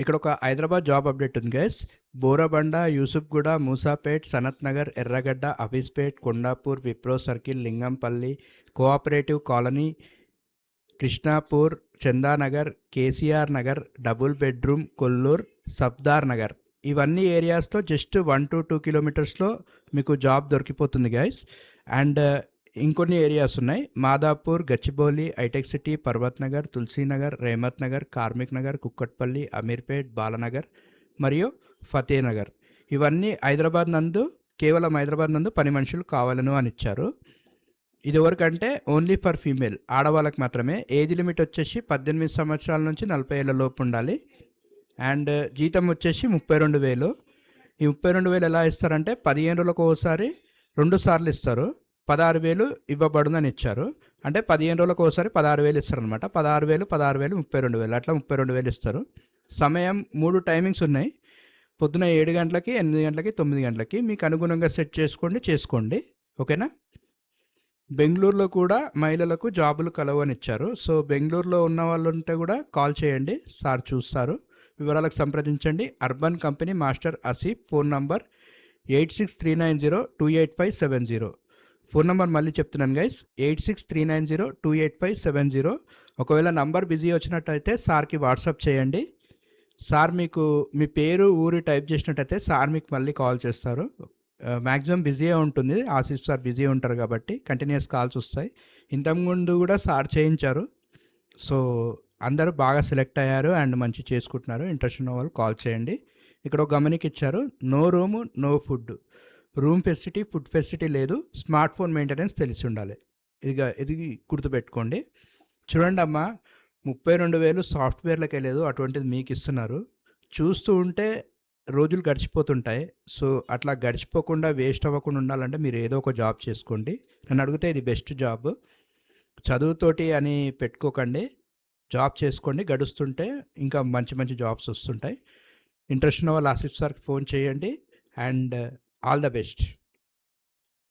ఇక్కడ ఒక Hyderabad job update ఉంది guys. Borabanda, Yousufguda, Moosapet, Sanath Nagar, Erragadda, Hafeezpet, Kondapur, Wipro circle, Lingampally, cooperative colony, Krishnapur, Chandanagar, KCR Nagar, double bedroom, Kollur, Safdar Nagar, ఇవన్నీ ఏరియాస్తో జస్ట్ 1 to 2 కిలోమీటర్స్లో మీకు జాబ్ దొరికిపోతుంది గైస్. అండ్ ఇంకొన్ని ఏరియాస్ ఉన్నాయి. మాదాపూర్, గచ్చిబౌలి, హైటెక్ సిటీ, పర్వత్ నగర్, తులసీనగర్, రేమత్ నగర్, కార్మిక్ నగర్, కుక్కట్పల్లి, అమీర్పేట్, బాలనగర్ మరియు ఫతేనగర్. ఇవన్నీ హైదరాబాద్ నందు, కేవలం హైదరాబాద్ నందు పని మనుషులు కావాలను అని ఇచ్చారు. ఇది ఎవరికంటే ఓన్లీ ఫర్ ఫీమేల్, ఆడవాళ్ళకి మాత్రమే. ఏజ్ లిమిట్ వచ్చేసి 18 సంవత్సరాల నుంచి 40 ఏళ్ళ లోపు ఉండాలి. అండ్ జీతం వచ్చేసి 32,000. ఈ 32,000 ఎలా ఇస్తారంటే 15 రోజులకు ఒకసారి 2 సార్లు ఇస్తారు. 16,000 ఇవ్వబడునని ఇచ్చారు. అంటే 15 రోజులకు ఒకసారి 16,000 ఇస్తారనమాట. 16,000, 16,000, 32,000, అట్లా 32,000 ఇస్తారు. సమయం 3 టైమింగ్స్ ఉన్నాయి. పొద్దున 7 గంటలకి, 8 గంటలకి, 9 గంటలకి. మీకు అనుగుణంగా సెట్ చేసుకోండి. ఓకేనా? బెంగళూరులో కూడా మహిళలకు జాబులు కలవని ఇచ్చారు. సో బెంగళూరులో ఉన్న వాళ్ళు ఉంటే కూడా కాల్ చేయండి, సార్ చూస్తారు. వివరాలకు సంప్రదించండి. Urban company master Asif. Phone number 8639028570. Phone number మళ్ళీ చెప్తున్నాను గైస్, 8639028570. ఒకవేళ నంబర్ బిజీ వచ్చినట్టయితే సార్కి వాట్సాప్ చేయండి. సార్ మీకు మీ పేరు, ఊరు టైప్ చేసినట్టయితే సార్ మీకు మళ్ళీ కాల్ చేస్తారు. మ్యాక్సిమం బిజీగా ఉంటుంది, ఆసిఫ్ సార్ బిజీ ఉంటారు కాబట్టి కంటిన్యూస్ కాల్స్ వస్తాయి. ఇంతకుముందు కూడా సార్ చేయించారు. సో అందరూ బాగా సెలెక్ట్ అయ్యారు అండ్ మంచి చేసుకుంటున్నారు. ఇంట్రెస్ట్ ఉన్న వాళ్ళు కాల్ చేయండి. ఇక్కడ ఒక గమనిక ఇచ్చారు, no room, no food. Room facility, food facility లేదు. స్మార్ట్ ఫోన్ మెయింటెనెన్స్ తెలిసి ఉండాలి. ఇది గుర్తుపెట్టుకోండి. చూడండి అమ్మా, 32,000 సాఫ్ట్వేర్లకే లేదు, అటువంటిది మీకు ఇస్తున్నారు. చూస్తూ ఉంటే రోజులు గడిచిపోతుంటాయి. సో అట్లా గడిచిపోకుండా వేస్ట్ అవ్వకుండా ఉండాలంటే మీరు ఏదో ఒక జాబ్ చేసుకోండి. నన్ను అడిగితే ఇది బెస్ట్ జాబ్. చదువుతోటి అని పెట్టుకోకండి, జాబ్ చేసుకోండి. గడుస్తుంటే ఇంకా మంచి మంచి జాబ్స్ వస్తుంటాయి. ఇంట్రెస్ట్ ఉన్న వాళ్ళు ఆసిఫ్ సార్కి ఫోన్ చేయండి. And all the best.